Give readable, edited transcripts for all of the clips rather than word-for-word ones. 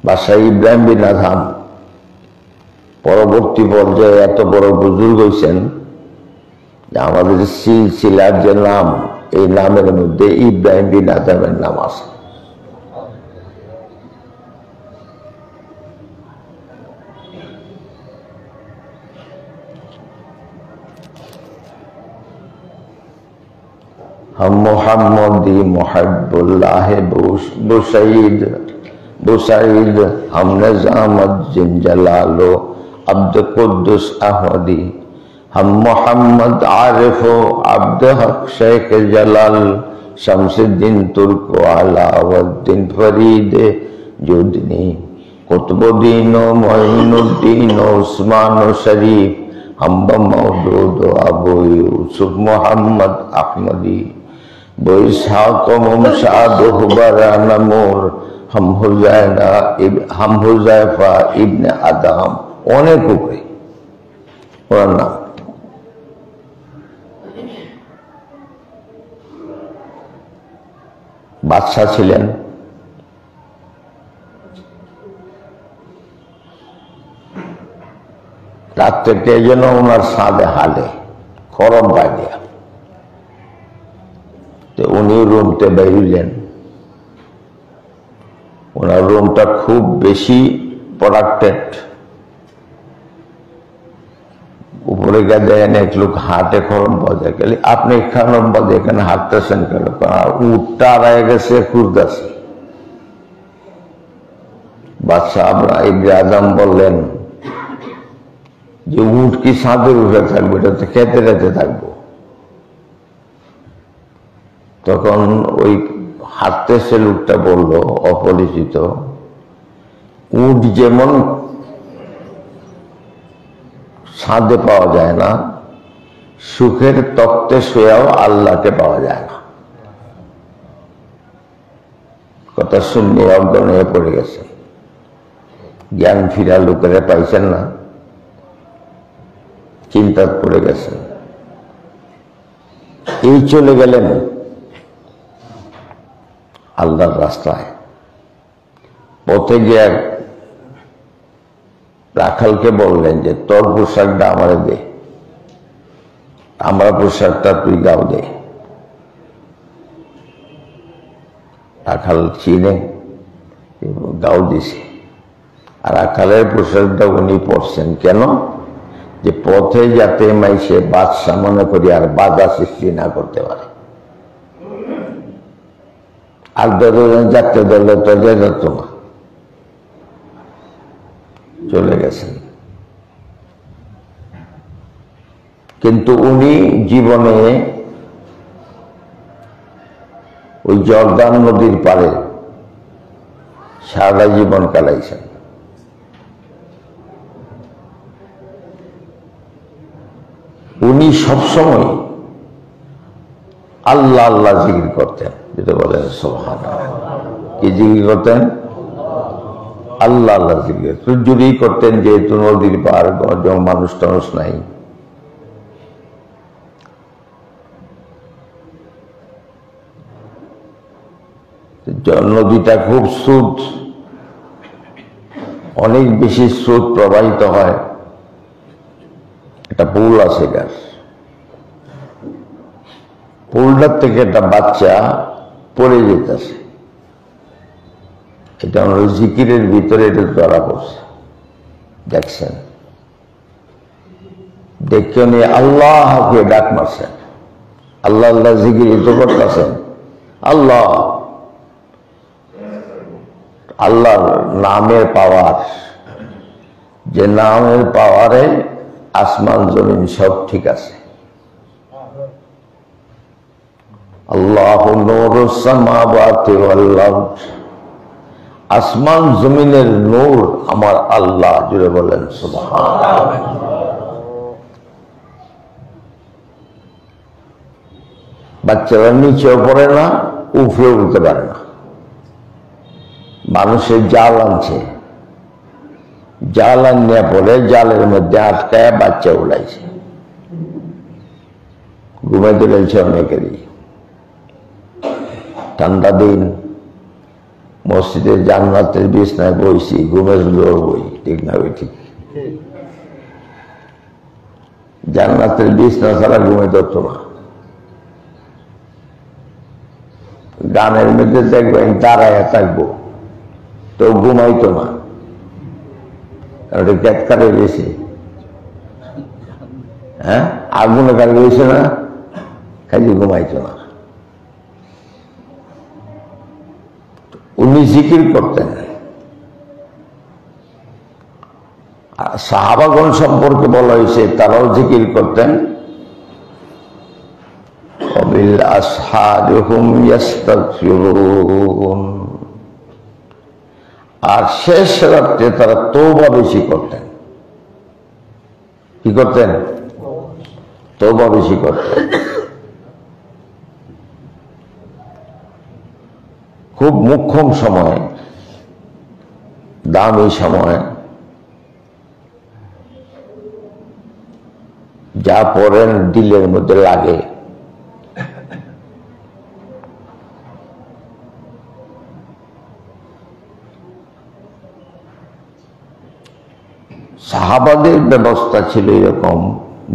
বাদশাহ ইব্রাহিম বিন আদহাম পরবর্তী পর্যায়ে এত বড় বুজুর্গ হয়েছেন যে আমাদের সিলসিলার যে নাম, এই নামের মধ্যে ইব্রাহিম বিন আদহামের নাম আছে। हम मोहम्मदी मोहब्बुल्लाह बुसईद हम निजामत जिन जलालो अब्द कुद्दुस अहमदी हम मोहम्मद आरिफ अब्द हक शेख जलाल शमसुद्दीन तुर्को अलाउद्दीन फरीद जुदनी कुतुबुद्दीन मोइनुद्दीन उस्मान शरीफ हम मौदूद अबू यूसुफ मोहम्मद अहमदी बोइसाक मुमशाद हुबरा नमूर हम हुजैफा इब्ने आदम অনেক উপরে ওনার নাম। বাদশাহ ছিলেন, রাত থেকে যেন ওনার সাদে হালে খরম পাই দিয়া, তো উনি রুমতে বেরিলেন। ওনার রুমটা খুব বেশি প্রোডাক্টেড। উপরে গিয়ে দেখেন এক লোক হাটে খরম বাজে গেলে, আপনি খরম বাজে এখানে হাঁটতেছেন কেন? উঠটা আড়াই গেছে, খুঁজতেছে। বাদশাহ ইবনে আদম বললেন যে উঠ কি ছাদের উঠে থাকবে, এটা তো খেতে খেতে থাকবো। তখন ওই হাঁটতেছে লোকটা বলল, অপরিচিত, উট যেমন ছাদে পাওয়া যায় না, সুখের তক্তে শুয়েও আল্লাহকে পাওয়া যায় না। কথা শুনে অজ্ঞান হয়ে পড়ে গেছে। জ্ঞান ফিরা লোকেরা পাইছেন না, চিন্তায় পড়ে গেছে। এই চলে গেলেন আল্লাহর রাস্তায়। পথে গিয়ে রাখালকে বললেন যে তোর পোশাকটা আমারে দে, আমার পোশাকটা তুই গাও দে। রাখাল চিনে, গাও দিছে। আর রাখালের পোশাকটা উনি পরছেন কেন? যে পথে যাতে মাইসে বাদশা মনে করি আর বাধা সৃষ্টি না করতে পারে। আর ধরেন যাতে ধরলে তো যেত না, চলে গেছেন। কিন্তু উনি জীবনে ওই জর্দান নদীর পাড়ে সারা জীবন কাটাইছেন। উনি সবসময় আল্লাহ আল্লাহ জিকির করতেন, যেটা বলেন সুবহানাল্লাহ। কি জিকির করতেন? আল্লাহ আল্লাহ জিকির জুড়েই করতেন, যেহেতু নদীর পার, মানুষ টানুষ নাই। নদীটা খুব স্রোত, অনেক বেশি স্রোত প্রবাহিত হয়। একটা পুল আছে, গাছ পুলটার থেকে একটা বাচ্চা পড়ে যেতেছে। এটা আমরা জিকিরের ভিতরে এটা ধরা পড়ছে, দেখছেন। দেখে নিয়ে আল্লাহকে ডাক মারছেন, আল্লাহ আল্লাহ জিকির তো করতেছেন। আল্লাহ আল্লাহর নামের পাওয়ার, যে নামের পাওয়ারে আসমান জমিন সব ঠিক আছে। আল্লাহু নূরুস সামাওয়াতি ওয়াল আরদ, আসমান জমিনের নূর আমার আল্লাহ। জুড়ে বলেন সুবহানাল্লাহ। বাচ্চারা নিচেও পড়ে না, উপরেও উঠতে পারে না। মানুষের জাল আনছে, জাল আনিয়া পড়ে জালের মধ্যে আটকায় বাচ্চা উড়াইছে। ঘুমাইতে রয়েছে অনেকেরই। ঠান্ডা দিন, মসজিদে জান্নাতের বিছনায় বইছি, ঘুমের জোর বই, ঠিক না? ওই ঠিক জান্নাতের বিছনা ছাড়া ঘুমে ধরত না। গানের মধ্যে দেখবেন দাঁড়ায় থাকবো, তো ঘুমাইতো না, ওটা গ্যাটকারে গেছে। হ্যাঁ, আগুনে কারে গেছে না, কাজে ঘুমাইতো না। উনি জিকির করতেন। সাহাবাগণ সম্পর্কে বলা হয়েছে তারাও জিকির করতেন। আর শেষ রাত্রে তারা তওবা বেশি করতেন। কি করতেন? তওবা বেশি করতেন। খুব মুখ্যম সময়, দামি সময়, যা পড়েন দিলের মধ্যে লাগে। সাহাবাদের ব্যবস্থা ছিল এরকম,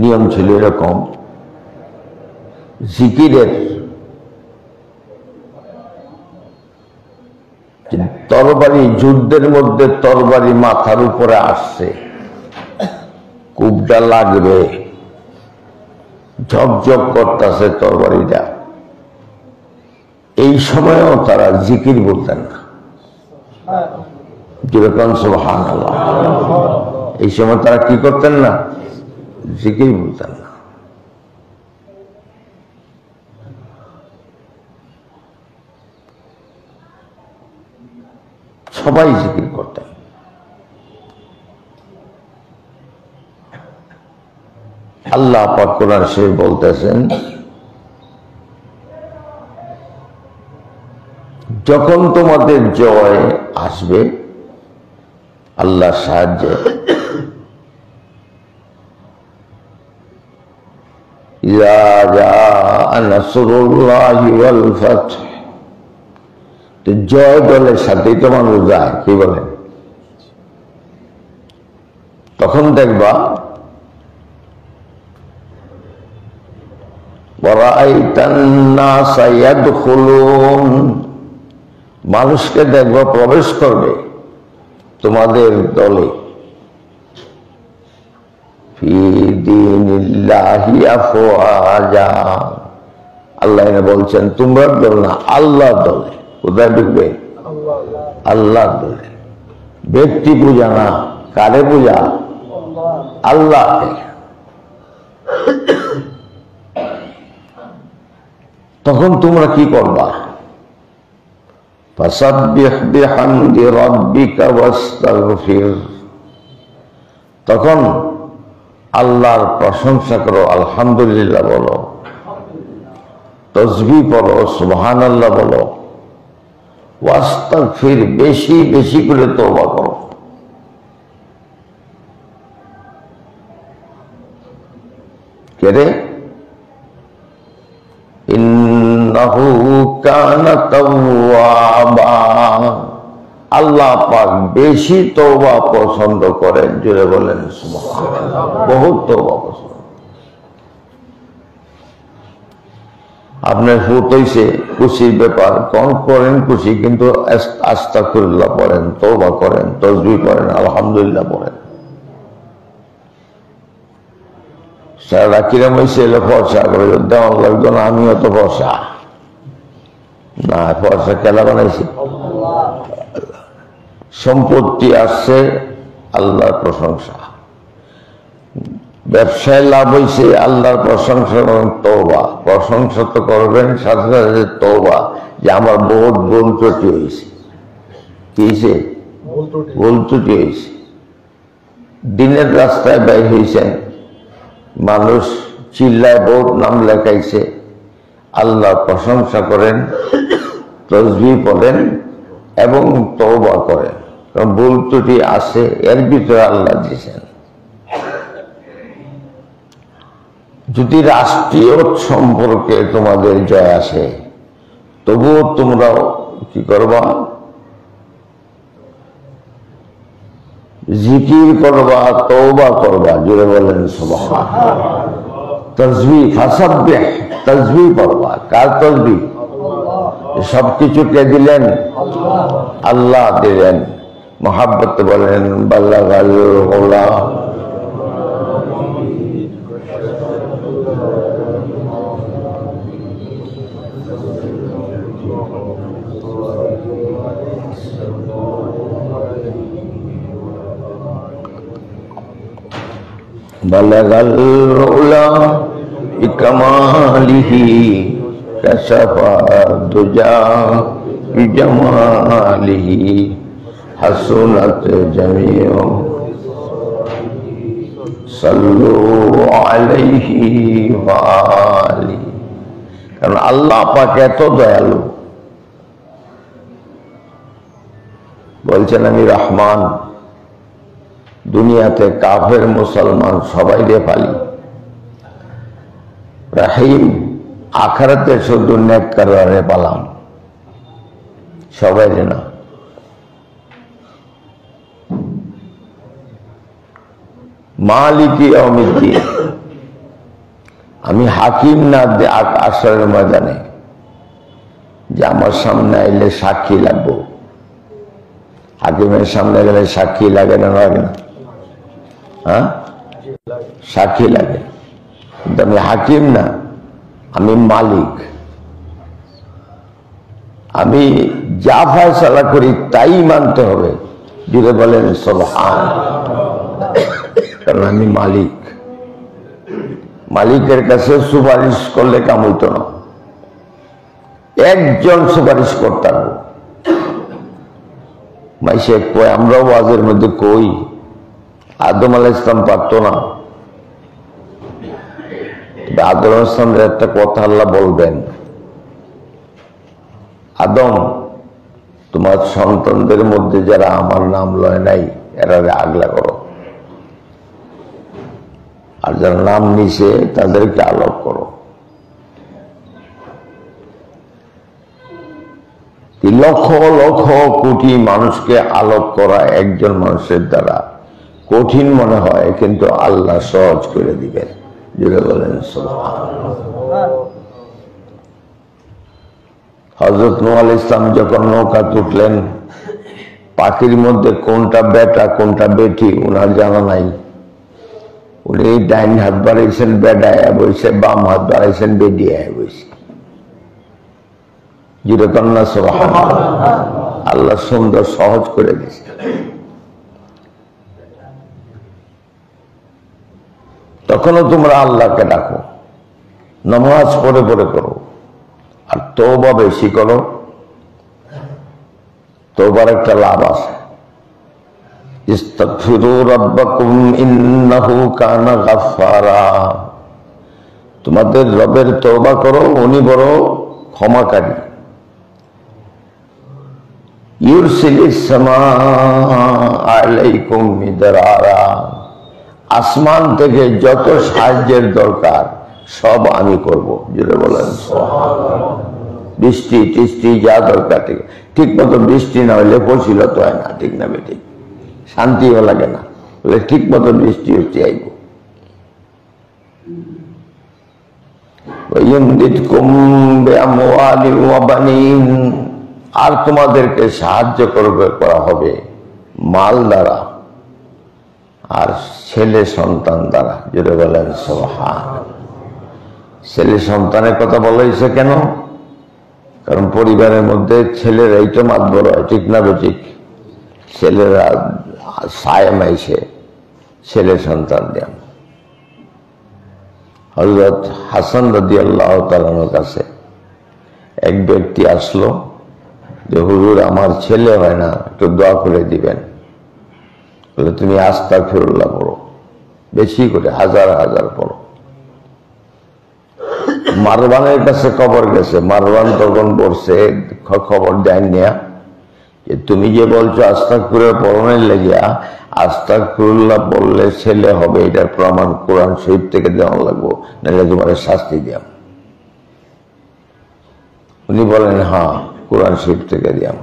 নিয়ম ছিল এরকম, জিকিরের তরবারি, যুদ্ধের মধ্যে তরবারি মাথার উপরে আসছে, কুবটা লাগবে, ঝকঝক করতেছে তরবারিটা, এই সময়ও তারা জিকির বলতেন না। যেরকম সুবহানাল্লাহ, এই সময় তারা কি করতেন না? জিকির বলতেন না। সবাই জিকির করতেন। আল্লাহ পাক কোরআন শরীফ বলতেছেন, যখন তোমাদের জয় আসবে আল্লাহর সাহায্যে, ইযা জাআ নাসরুল্লাহি ওয়াল ফাth, জয় দলের সাথেই তো মানুষ যায়, কি বলেন? তখন দেখবা ওয়ারাআইতান নাসা ইয়াদখুলুন, মানুষকে দেখবা প্রবেশ করবে তোমাদের দলে, ফি দীনিল্লাহি আফওয়াজা, আল্লাহ বলছেন তোমরা দল না, আল্লাহর দলে। কোথায় ঢুকবে? আল্লাহর দলে। ব্যক্তি পূজা না, কারে পূজা? আল্লাহকে। তখন তোমরা কি করবা? ফাসাব্বিহ বিহামদি রাব্বিকা ওয়াস্তাগফির, তখন আল্লাহর প্রশংসা করো, আলহামদুলিল্লাহ বলো, তাসবিহ পড়ো, সুবহানাল্লাহ বলো, ওয়াস্তাগফির, বেশি বেশি করে তওবা করো। কেরে? ইন্নাহু কানা তাওয়াবা, আল্লাহ পাক বেশি তওবা পছন্দ করেন। জোরে বলেন সুবহানাল্লাহ। বহুত তওবা পছন্দ। আপনার হুত হইছে খুশির ব্যাপার, কম করেন খুশি, কিন্তু আস্তাগফিরুল্লাহ পড়েন, তওবা করেন, তাসবিহ করেন, আলহামদুলিল্লাহ পড়েন। সারা কিরম হয়েছে এলে ফর্সা করে দেওয়ার লাগতো না, আমিও তো ফর্সা না, ফর্সা খেলা বানাইছি। সম্পত্তি আসছে, আল্লাহর প্রশংসা। ব্যবসায় লাভ হয়েছে, আল্লাহর প্রশংসা এবং তওবা। প্রশংসা তো করবেন, সাথে সাথে তওবা, যে আমার বহুত ভুল ত্রুটি হয়েছে। কি হয়েছে? ভুল ত্রুটি হয়েছে। দিনের রাস্তায় ব্যয় হয়েছেন, মানুষ চিল্লায় বহুত নাম লেখাইছে, আল্লাহর প্রশংসা করেন, তাসবিহ পড়েন এবং তওবা করেন। কারণ ভুল ত্রুটি আছে, এর ভিতরে আল্লাহ দিয়েছেন। যদি রাষ্ট্রীয় সম্পর্কে তোমাদের জয় আসে, তবুও তোমরাও কি করবা? জিকির করবা, তওবা করবা, জোরে বলেন সুবহানাল্লাহ। তাসবিহ, ফাসাব্বিহ, তাসবিহ করবা। কার তাসবিহ? সবকিছু কে দিলেন? আল্লাহ দিলেন। মুহাব্বত বলেন বাল্লাগাল উলা। বালাগাল উলা বিকামালিহি কাশাফা দুজা বিজামালিহি হাসুনাত জামিউ সাল্লু আলাইহি ওয়া আলিহি। কারণ আল্লাহ পাক এত দয়ালু, বলছেন আমি রহমান, দুনিয়াতে কাফের মুসলমান সবাই রে পালি। রাহিম, আখিরাতে শুধু নেককাররে পালাম, সবাই রে না। মালিকি ইয়াউমিদ্দিন, আমি হাকিম না আসরের ময়দানে, যে আমার সামনে আইলে সাক্ষী লাগবো। হাকিমের সামনে গেলে সাক্ষী লাগে না, লাগে না? হ্যাঁ, সাক্ষী লাগে। কিন্তু আমি হাকিম না, আমি মালিক। আমি যা ফয়সালা করি তাই মানতে হবে, যদি বলেন সুবহানাল্লাহ। কারণ আমি মালিক। মালিকের কাছে সুপারিশ করলে কাম হইতো না, একজন সুপারিশ করতে হবে। মাইসে কয়, আমরাও ওয়াজের মধ্যে কই আদম আলাইহিস সালাম পারতো না। আদম আলাইহিস সালামের একটা কথা আল্লাহ বলবেন, আদম, তোমার সন্তানদের মধ্যে যারা আমার নাম লয় নাই এরা আগলা করো, আর যারা নাম নিছে তাদেরকে আলোক করো। লক্ষ লক্ষ কোটি মানুষকে আলোক করা একজন মানুষের দ্বারা কঠিন মনে হয়, কিন্তু আল্লাহ সহজ করে দিবেন, যেটা বলেন সুবহানাল্লাহ। হযরত নূহ আলাইহিস সালাম যখন নৌকা তুললেন, পাখির মধ্যে কোনটা বেটা কোনটা বেটি ওনার জানা নাই। উনি ডাইন হাত বাড়াইছেন বেডায় বইছে, বাম হাত বাড়াইছেন বেডিয়ায় বইছে। যেটা কন্যা সুবহানাল্লাহ, আল্লাহ সুন্দর সহজ করে দিয়েছে। তখনও তোমরা আল্লাহকে ডাকো, নামাজ পড়ে পড়ে করো, আর তওবা বেশি করো। তওবার একটা লাভ আছে। ইস্তাগফিরু রাব্বাকুম ইন্নাহু কানা গাফফারা। তোমাদের রবের তওবা করো, উনি বড় ক্ষমাকারী। ইউরসিলিস সামাআ আলাইকুম মিদরারা। আসমান থেকে যত সাহায্যের দরকার সব আমি করব, যেটা বলেন সুবহানাল্লাহ। বৃষ্টি টিষ্টি যা দরকার ঠিক মতো বৃষ্টি না হলে ফসিলত হয় না, ঠিক না বেঠিক? শান্তিও লাগে না, বলে ঠিক মতো বৃষ্টি হচ্ছে আইব। আর তোমাদেরকে সাহায্য করা হবে মাল দ্বারা আর ছেলে সন্তান দ্বারা, যেটা বলেন সুবহানাল্লাহ। ছেলে সন্তানের কথা বলা হয়েছে কেন? কারণ পরিবারের মধ্যে ছেলেরাই তো মাতবর হয়, ঠিক না বেঠিক? ছেলেরা সায় মাইছে ছেলে সন্তান দেন। হযরত হাসান রাদিয়াল্লাহু তাআলার কাছে এক ব্যক্তি আসলো যে, হুজুর আমার ছেলে হয় না, একটু দোয়া করে দিবেন। বলে তুমি আস্তাগফিরুল্লাহ পড়ো, বেশি করে হাজার হাজার পড়ো। মারওয়ানের কাছে খবর গেছে, মারওয়ান তখন বলছে, খবর দেন নেয়া যে তুমি যে বলছো আস্তাগফিরুল্লাহ পড়নের লেগিয়া, আস্তাগফিরুল্লাহ বললে ছেলে হবে এটার প্রমাণ কোরআন শরীফ থেকে দেওয়া লাগবো, নাহলে তোমার শাস্তি দিয়াম। উনি বলেন হ্যাঁ কোরআন শরীফ থেকে দিয়াম।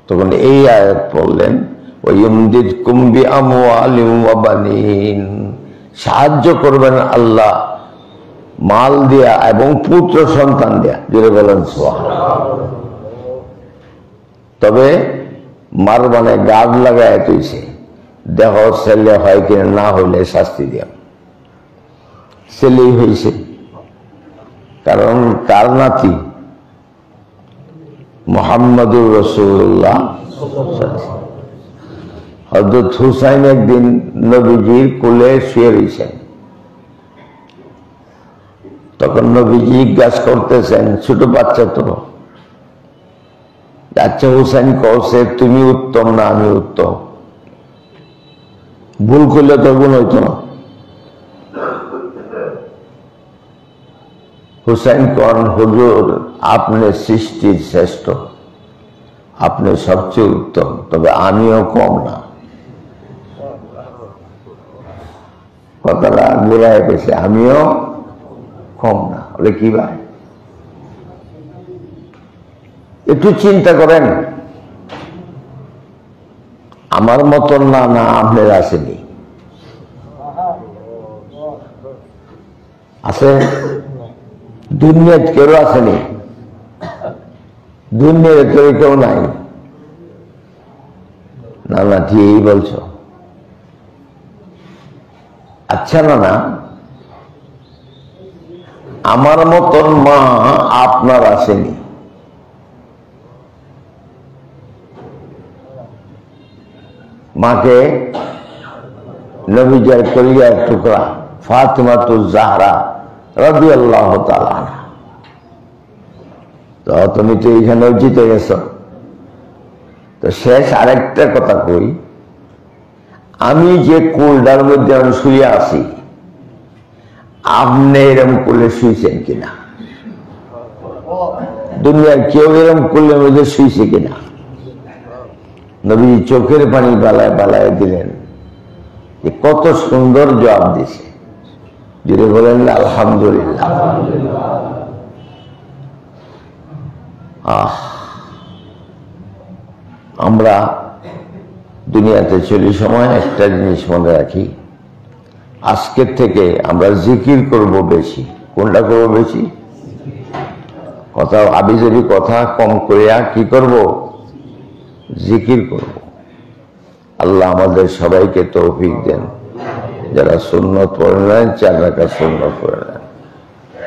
তখন এই আয়াত পড়লেন, ওয়ায়ুমদিদকুম বিআমওয়ালিন ওয়া বানিন, সাহায্য করবেন আল্লাহ মাল দিয়া এবং পুত্র সন্তান দিয়া। জোরে বলেন সুবহানাল্লাহ। তবে মার মানে গাদ লাগায় তুইছে, দেহ ছেলে হয় কিনা, না হইলে শাস্তি দিয়া। ছেলেই হয়েছে, কারণ তার নাতি মুহাম্মদুর রাসূলুল্লাহ। হযরত হুসাইন একদিন নবীজির কোলে শুয়ে রয়েছেন। তখন নবীজি জিজ্ঞাসা করতেছেন, ছোট বাচ্চা তো, আচ্ছা হুসাইন কওছে তুমি উত্তম না আমি উত্তম? ভুল করলে তো গুণ হইতো না। হুসাইন কন, হুজুর আপনি সৃষ্টির শ্রেষ্ঠ, আপনি সবচেয়ে উত্তম, তবে আমিও কম না। কথাটা গোড়ায় গেছে, আমিও কম না। বলে কি ভাই, একটু চিন্তা করেন, আমার মতন না, না আপনার আসেনি, আছে দুনিয়ার কেউ আসেনি, দুনিয়ার কেউ নাই। না না ঠিকই বলছো। আচ্ছা না না, আমার মতন মা আপনার আসেনি, মাকে নবীজির কলিজার টুকরা ফাতিমাতুজ জাহরা রাদিয়াল্লাহু তাআলা আনহা। তো তুমি তো এইখানেও জিতে গেছ। তো শেষ আরেকটা কথা কই, আমি যে কোলটার মধ্যে আমি শুয়ে আছি, আপনি এরম কোলে শুয়েছেন কিনা? দুনিয়ার কেউ এরম কোলের মধ্যে শুয়েছে কিনা? নবী চোখের পানি বালায় বালায় দিলেন, কত সুন্দর জবাব দিছে। যদি বলেন আলহামদুলিল্লাহ। আমরা দুনিয়াতে চলি সময় একটা জিনিস মনে রাখি, আজকের থেকে আমরা জিকির করব বেশি। কোনটা করব বেশি? কথা আবিজাবি কথা কম করিয়া কি করব? জিকির করব। আল্লাহ আমাদের সবাইকে তৌফিক দেন, যারা সুন্নত পড়ে নেন 4 রাকাত সুন্নত পড়ে নেন।